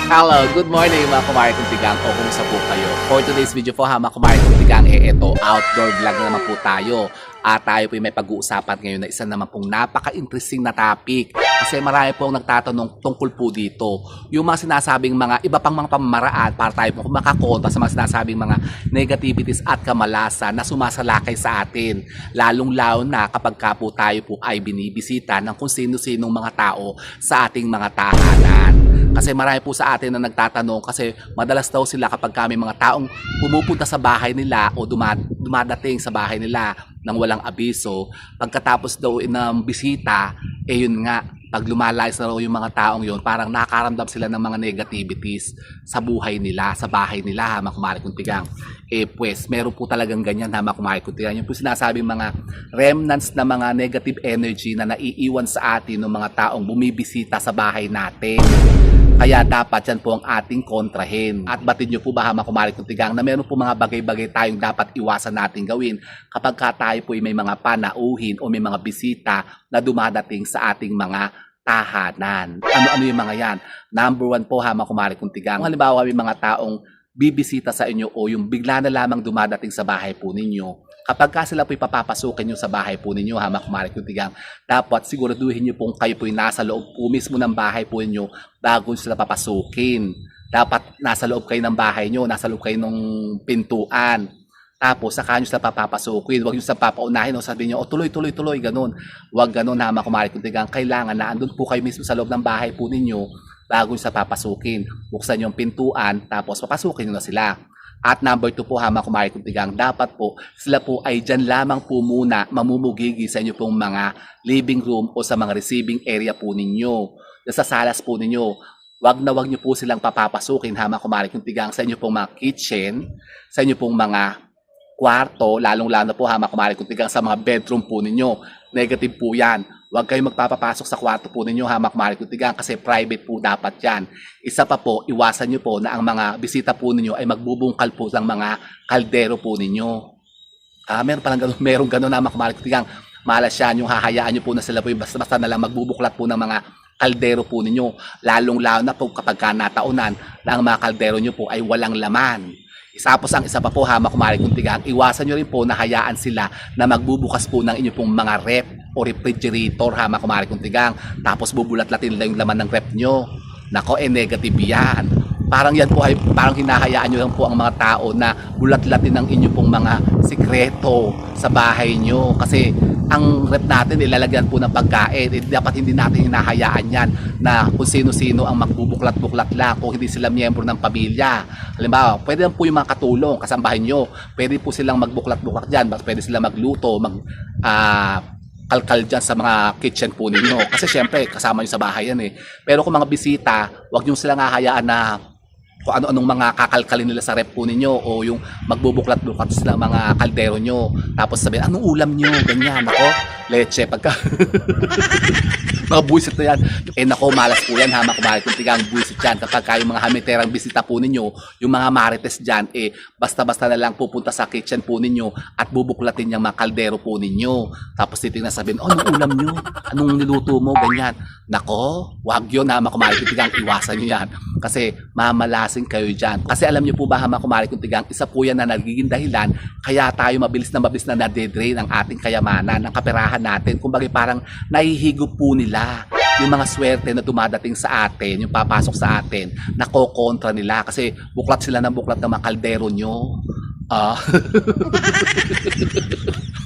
Hello, good morning mga kumari kong tigang o kumusta po kayo. For today's video po ha mga kumari kong tigang, ito outdoor vlog na naman po tayo. At tayo po may pag-uusapan ngayon na isa naman pong napaka-interesting na topic. Kasi marami pong nagtatanong tungkol po dito. Yung mga sinasabing mga iba pang mga pamamaraan para tayo po makakontra sa mga sinasabing mga negativities at kamalasan na sumasalakay sa atin. Lalong-lalo na kapag ka po tayo po ay binibisita ng kung sino-sinong mga tao sa ating mga tahanan. Kasi marami po sa atin na nagtatanong kasi madalas daw sila kapag kami mga taong pumupunta sa bahay nila o dumadating sa bahay nila nang walang abiso, pagkatapos daw ng bisita, yun nga, pag lumalayas na raw yung mga taong yun, parang nakaramdam sila ng mga negativities sa buhay nila, sa bahay nila, ha, mga kumari kong tigang. Pues, meron po talagang ganyan, ha, mga kumari kong tigang. Yung po sinasabing mga remnants na mga negative energy na naiiwan sa atin ng mga taong bumibisita sa bahay natin. Kaya dapat yan po ang ating kontrahin. At batid nyo po ba mga kumari kong tigang na meron po mga bagay-bagay tayong dapat iwasan natin gawin kapag tayo po may mga panauhin o may mga bisita na dumadating sa ating mga tahanan. Ano-ano yung mga yan? Number 1 po mga kumari kong tigang. Kung halimbawa may mga taong bibisita sa inyo o yung bigla na lamang dumadating sa bahay po ninyo, kapag ka sila po'y papapasukin nyo sa bahay po ninyo, ha, mga kumari kong tigang, dapat siguraduhin nyo pong kayo po'y nasa loob po mismo ng bahay po ninyo bago sila papasukin. Dapat nasa loob kayo ng bahay nyo, nasa loob kayo ng pintuan. Tapos saka nyo sila papapasukin. Huwag nyo sila papaunahin o sabihin nyo, tuloy, ganun. Huwag ganun, ha, mga kumari kong tigang. Kailangan na andun po kayo mismo sa loob ng bahay po ninyo bago nyo sila papasukin. Buksan yung pintuan, tapos papasukin nyo na sila. At number 2 po, mga kumari kong tigang, dapat po sila po ay dyan lamang po muna mamumugigi sa inyo pong mga living room o sa mga receiving area po ninyo. Sa salas po ninyo, wag nyo po silang papapasukin, mga kumari kong tigang, sa inyo pong mga kitchen, sa inyo pong mga kwarto, lalong-lalo po mga kumari kong tigang sa mga bedroom po ninyo. Negative po yan. Huwag kayong magpapapasok sa kwarto po ninyo, mga kumari kong tigang, kasi private po dapat yan. Isa pa po, iwasan nyo po na ang mga bisita po ninyo ay magbubungkal po ng mga kaldero po ninyo. Meron ganun na mga kumari kong tigang. Malas yan, yung hahayaan nyo po na sila po basta-basta na lang magbubuklat po ng mga kaldero po ninyo. Lalong-lalo na po kapag nataunan na ang mga kaldero nyo po ay walang laman. Isa pa po, mga kumari kong tigang, iwasan nyo rin po na hayaan sila na magbubukas po ng inyo pong mga rep o refrigerator, mga kumari kong tigang. Tapos bubulat-latin nila yung laman ng rep nyo. Nako, negative yan. Parang yan po ay parang hinahayaan nyo lang po ang mga tao na bulat-latin ng inyo pong mga sikreto sa bahay nyo. Kasi ang rep natin ilalagyan po ng pagkain. Dapat hindi natin hinahayaan yan na kung sino-sino ang magbubuklat-buklat lang kung hindi sila miyembro ng pamilya. Halimbawa, pwede lang po yung mga katulong, kasambahin nyo. Pwede po silang magbuklat-buklat dyan. Pwede silang magluto, kalkal dyan sa mga kitchen po ninyo. Kasi syempre, kasama nyo sa bahay yan eh. Pero kung mga bisita, huwag nyo silang hahayaan na kung ano-anong mga kakalkalin nila sa rep po ninyo o yung magbubuklat-buklat sila mga kaldero nyo. Tapos sabihin, anong ulam nyo? Ganyan, ako, leche, pagka... mga buwisit na yan. Nako, malas po yan, mga kumari kong tigang, buwisit yan. Kapag kayo mga hamiterang bisita po ninyo, yung mga marites dyan, basta-basta na lang pupunta sa kitchen po ninyo at bubuklatin yung mga kaldero po ninyo. Tapos titignan sabihin, anong ulam nyo? Anong niluto mo? Ganyan. Nako, wag yun, mga kumari kong tigang, iwasan nyo yan. Kasi mamalasin kayo dyan. Kasi alam nyo po ba, mga kumari kong tigang, isa po yan na nagiging dahilan kaya tayo mabilis na nadedrain ang ating kayamanan, ang kaperahan natin. Kumbaga parang nahihigop po nila yung mga swerte na dumadating sa atin, yung papasok sa atin, nakokontra nila kasi buklat sila ng buklat ng mga kaldero nyo.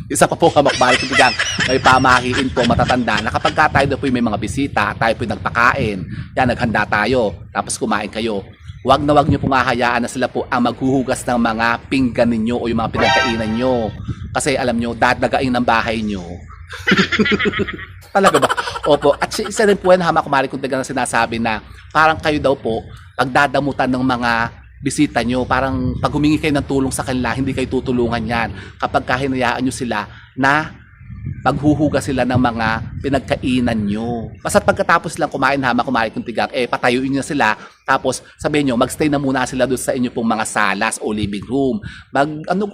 Isa pa po kamakbalik kong tigang, may pamahiin po matatanda na kapag tayo po may mga bisita, tayo po nagpakain, yan, naghanda tayo, tapos kumain kayo. Wag nyo pong hahayaan na sila po ang maghuhugas ng mga pinggan ninyo o yung mga pinagkainan nyo. Kasi alam nyo, dadagain ng bahay nyo. Talaga ba? Opo. At isa rin po yan, mga kumari kong tigang na sinasabi na parang kayo daw po, pagdadamutan ng mga bisita nyo, parang pag humingi kayo ng tulong sa kanila, hindi kayo tutulungan yan. Kapag kahinayaan nyo sila na paghuhugas sila ng mga pinagkainan nyo. Basta't pagkatapos lang kumain hama kumari kong tigang, patayuin nyo sila, tapos sabihin nyo, magstay na muna sila doon sa inyo pong mga salas o living room.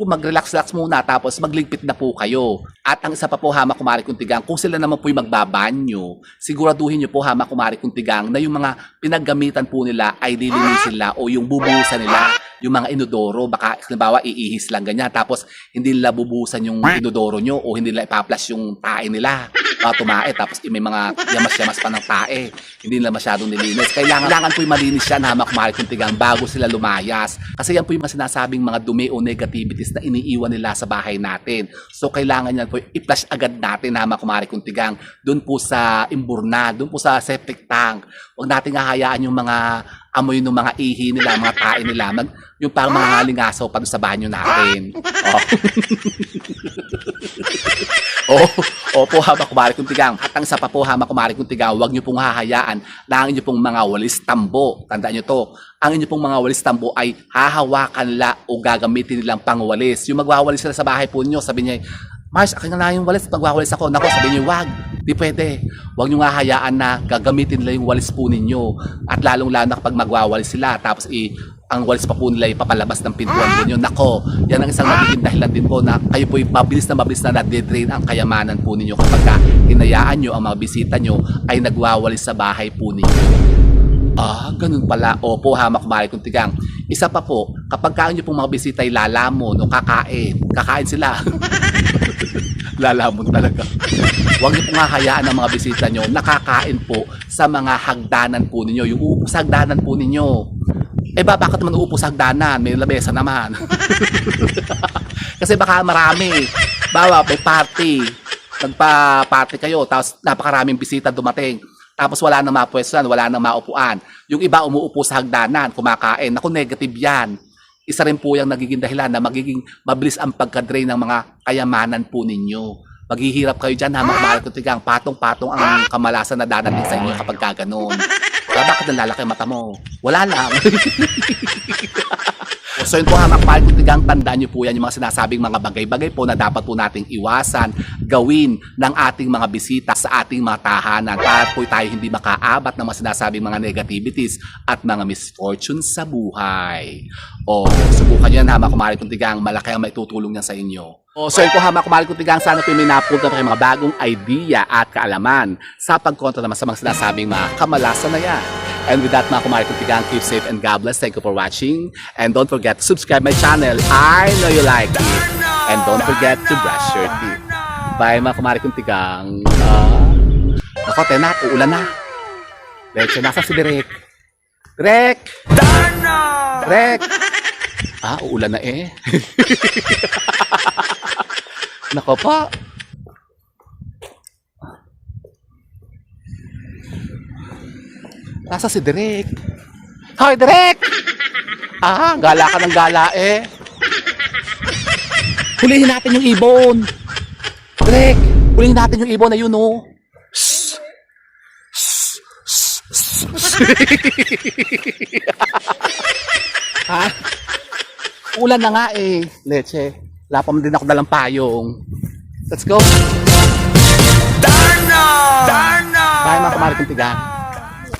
Mag-relax-relax muna, tapos magligpit na po kayo. At ang isa pa po hama kumari kong tigang, kung sila naman po yung magbabanyo, siguraduhin nyo po hama kumari kong tigang na yung mga pinaggamitan po nila ay lilinisin nila o yung bubuhusan nila, yung mga inodoro, baka halimbawa iihis lang ganyan, tapos hindi nila bubuhusan yung inodoro nyo o hindi nila ipaplas yung tae nila, tumae, tapos may mga yamas-yamas pa ng tae, hindi nila masyadong nilinis. Kailangan po yung malinis yan hama kumari kong tigang bago sila lumayas, kasi yan po yung mga sinasabing mga dumi o negativities na iniiwan nila sa bahay natin. So kailangan yan po i-flush agad natin hama kumari kong tigang doon po sa imburna, doon po sa septic tank. Huwag natin hahayaan yung mga amoy ng mga ihi nila, mga tae nila, yung parang mga halingasaw pa doon sa banyo natin. Opo, hama kumari kong tigang. At ang isa pa po hama kumari kong tigang, huwag nyo pong hahayaan na ang inyo pong mga walis tambo. Tandaan nyo to, ang inyo pong mga walis tambo ay hahawakan la o gagamitin nilang pangwalis. Yung magwawalis sila sa bahay po nyo, sabi niya, Mars, akin na yung walis, magwawalis ako. Naku, sabi niyo, wag. Di pwede. Huwag niyo nga hayaan na gagamitin nila yung walis po ninyo. At lalong-lalo na kapag magwawalis sila, tapos ang walis pa po nila ipapalabas ng pintuan po nyo. Nako, yan ang isang nagiging dahilan din po na kayo po mabilis na nade-drain ang kayamanan po ninyo kapag hinayaan nyo ang mga bisita nyo ay nagwawalis sa bahay po ninyo. Ganun pala. Opo, hama kumari kong tigang. Isa pa po, kapag kain nyo pong mga bisita ay lalamon o kakain sila. Lalamon talaga. Huwag niyo pong hahayaan ang mga bisita nyo nakakain po sa mga hagdanan po ninyo. Yung uupo sa hagdanan po ninyo. Bakit naman uupo sa hagdanan? May labesa naman. Kasi baka marami. Bawa, may party. Nagpa-party kayo, tapos napakaraming bisita dumating. Tapos wala nang mapwestuhan, wala nang maupuan. Yung iba umuupo sa hagdanan, kumakain. Naku, negative yan. Isa rin po yung nagiging dahilan na magiging mabilis ang pagka-drain ng mga kayamanan po ninyo. Maghihirap kayo dyan, hama kumari kong tigang, patong-patong ang kamalasan na dadating sa inyo kapag kaganon. Bakit nalalaki ang mata mo? Wala lang. So yun po hama kumari kong tigang, tandaan nyo po yan yung mga sinasabing mga bagay-bagay po na dapat po nating iwasan, gawin ng ating mga bisita sa ating mga tahanan para po tayo hindi makaabat ng mga sinasabing mga negativities at mga misfortunes sa buhay. Subukan nyo yan hama kumari kong tigang, malaki ang maitutulong niyan sa inyo. So yun po hama kumari kong tigang, sana po may napunta pa kayo mga bagong idea at kaalaman sa pagkontra naman sa mga sinasabing mga kamalasan na yan. And with that mga kumari kong tigang, keep safe and God bless. Thank you for watching. And don't forget to subscribe my channel. I know you like it. And don't forget to brush your teeth. Bye mga kumari kong tigang. Ako, tenat, uulan na. Leche, nasa si Direk. Direk! Direk! Uulan na eh. Nako pa. Nasa si Direk. Hoy, Direk! Gala ka ng gala eh. Hulihin natin yung ibon. Direk, hulihin natin yung ibon na yun, oh. Ulan na nga eh. Leche, lapam din ako dalang payong. Let's go. Darna! Bye mga kumari kong tigang.